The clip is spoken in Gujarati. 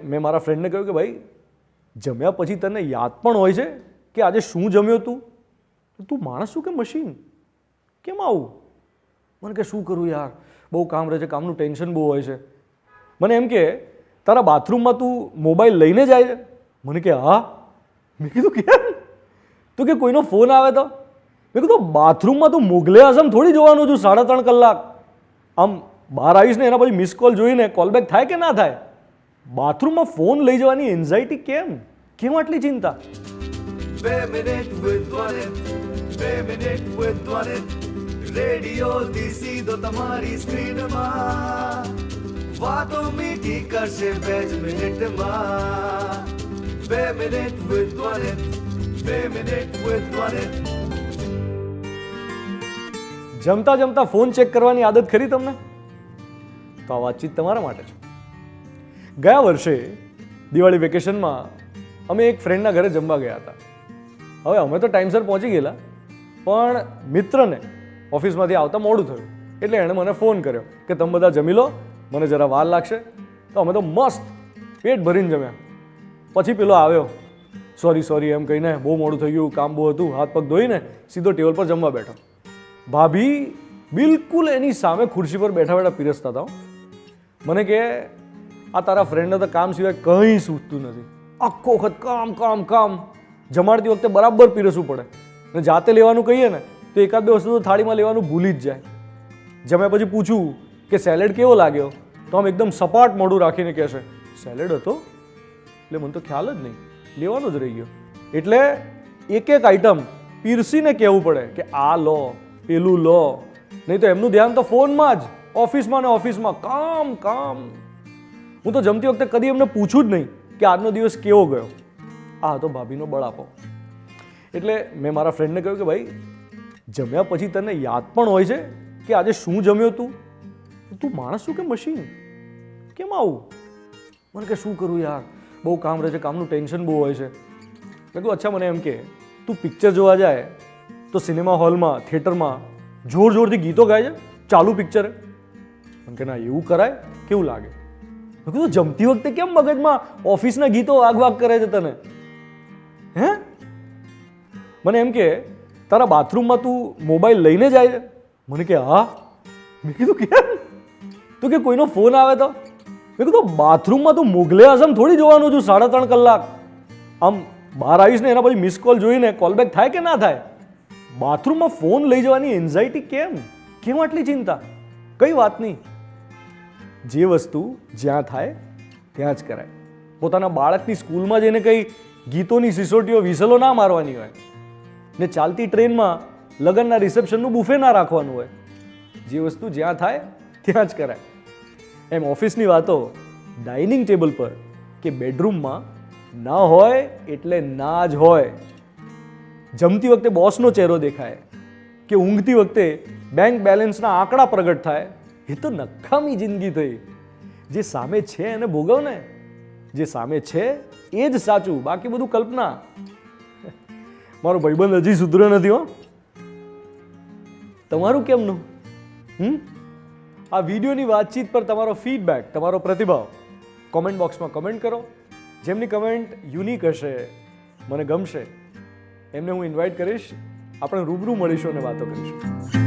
મેં મારા ફ્રેન્ડને કહ્યું કે ભાઈ જમ્યા પછી તને યાદ પણ હોય છે કે આજે શું જમ્યો તું માણસ શું કે મશીન કેમ આવું? મને કે શું કરું યાર, બહુ કામ રહે છે, કામનું ટેન્શન બહુ હોય છે. મને એમ કે તારા બાથરૂમમાં તું મોબાઈલ લઈને જાય છે? મને કે હા. મેં કીધું કેમ? તો કે કોઈનો ફોન આવે તો. મેં કીધું બાથરૂમમાં તું મુગલે આઝમ થોડી જોવાનું છું 3.5 કલાક. આમ બહાર આવીશ ને એના પછી મિસ કોલ જોઈને કોલબેક થાય કે ના થાય? બાથરૂમમાં ફોન લઈ જવાની એન્ઝાયટી કેમ આટલી ચિંતા? 2 minute with Dwanit, 2 minute with Dwanit, રેડિયોથી સીધો તમારી સ્ક્રીનમાં, વાતો મીઠી કરશે 2 મિનિટમાં. 2 minute with Dwanit, 2 minute with Dwanit. જમતા જમતા ફોન ચેક કરવાની આદત ખરી તમને? તો આ વાતચીત તમારા માટે છે. ગયા વર્ષે દિવાળી વેકેશનમાં અમે એક ફ્રેન્ડના ઘરે જમવા ગયા હતા. હવે અમે તો ટાઈમસર પહોંચી ગયેલા, પણ મિત્રને ઓફિસમાંથી આવતા મોડું થયું એટલે એણે મને ફોન કર્યો કે તમે બધા જમી લો, મને જરા વાર લાગશે. તો અમે તો મસ્ત પેટ ભરીને જમ્યા. પછી પેલો આવ્યો, સોરી એમ કહીને બહુ મોડું થઈ ગયું, કામ બહુ હતું, હાથ પગ ધોઈને સીધો ટેબલ પર જમવા બેઠો. ભાભી બિલકુલ એની સામે ખુરશી પર બેઠા બેઠા પીરસતા હતા. મને કે આ તારા ફ્રેન્ડને તો કામ સિવાય કંઈ સૂચતું નથી, આખો વખત કામ. જમાડતી વખતે બરાબર પીરસવું પડે ને જાતે લેવાનું કહીએ ને તો એકાદ બે વસ્તુ તો થાળીમાં લેવાનું ભૂલી જ જાય. જમ્યા પછી પૂછું કે સેલેડ કેવો લાગ્યો તો આમ એકદમ સપાટ મોઢું રાખીને કહેશે સેલેડ હતો, એટલે મને તો ખ્યાલ જ નહીં, લેવાનો જ રહી ગયો. એટલે એક આઈટમ પીરસીને કહેવું પડે કે આ લો, પેલું લો, નહીં તો એમનું ધ્યાન તો ફોનમાં જ, ઓફિસમાં ને ઓફિસમાં, કામ. હું તો જમતી વખતે કદી એમને પૂછું જ નહીં કે આજનો દિવસ કેવો ગયો. આ હતો ભાભીનો બળાપો. એટલે મેં મારા ફ્રેન્ડને કહ્યું કે ભાઈ જમ્યા પછી તને યાદ પણ હોય છે કે આજે શું જમ્યો તું માણસ શું કે મશીન કેમ આવું? મને કે શું કરું યાર, બહુ કામ રહે છે, કામનું ટેન્શન બહુ હોય છે. મેં કહ્યું અચ્છા મને એમ કે તું પિક્ચર જોવા જાય તો સિનેમા હોલમાં, થિયેટરમાં જોરથી ગીતો ગાય છે ચાલુ પિક્ચરે? મને કે ના એવું કરાય? કેવું લાગે? મેં કીધું જમતી વખતે કેમ મગજમાં ઓફિસના ગીતો વાગ કરે છે તને? હે? મને એમ કે તારા બાથરૂમમાં તું મોબાઈલ લઈને જાય છે? મને કે હા. મેં કીધું કેમ? તો કે કોઈનો ફોન આવે તો. મેં કીધું બાથરૂમમાં તું મુગલે આઝમ થોડી જોવાનું છું 3.5 કલાક. આમ બહાર આવીશ ને એના પછી મિસ કોલ જોઈને કોલબેક થાય કે ના થાય? બાથરૂમમાં ફોન લઈ જવાની એન્ઝાયટી કેમ આટલી ચિંતા? કઈ વાતની? જે વસ્તુ જ્યાં થાય ત્યાં જ કરાય. પોતાના બાળકની સ્કૂલમાં જઈને કઈ ગીતોની સિસોટીઓ વિસલો ના મારવાની હોય ને ચાલતી ટ્રેનમાં લગ્નના રિસેપ્શનનું બુફે ના રાખવાનું હોય. જે વસ્તુ જ્યાં થાય ત્યાં જ કરાય. એમ ઓફિસની વાતો ડાઇનિંગ ટેબલ પર કે બેડરૂમમાં ના હોય એટલે ના જ હોય. જમતી વખતે બોસનો ચહેરો દેખાય કે ઊંઘતી વખતે બેંક બેલેન્સના આંકડા પ્રગટ થાય, એ તો નકામી જિંદગી થઈ. જે સામે છે એને ભોગવ ને. જે સામે છે એ જ સાચું, બાકી બધું કલ્પના. મારો ભાઈબંધ હજી સુધર્યો નથી હો. તમારું કેમનું? આ વિડીયોની વાતચીત પર તમારો ફીડબેક, તમારો પ્રતિભાવ કોમેન્ટ બોક્સમાં કમેન્ટ કરો. જેમની કમેન્ટ યુનિક હશે, મને ગમશે, એમને હું ઇન્વાઇટ કરીશ. આપણે રૂબરૂ મળીશું અને વાતો કરીશું.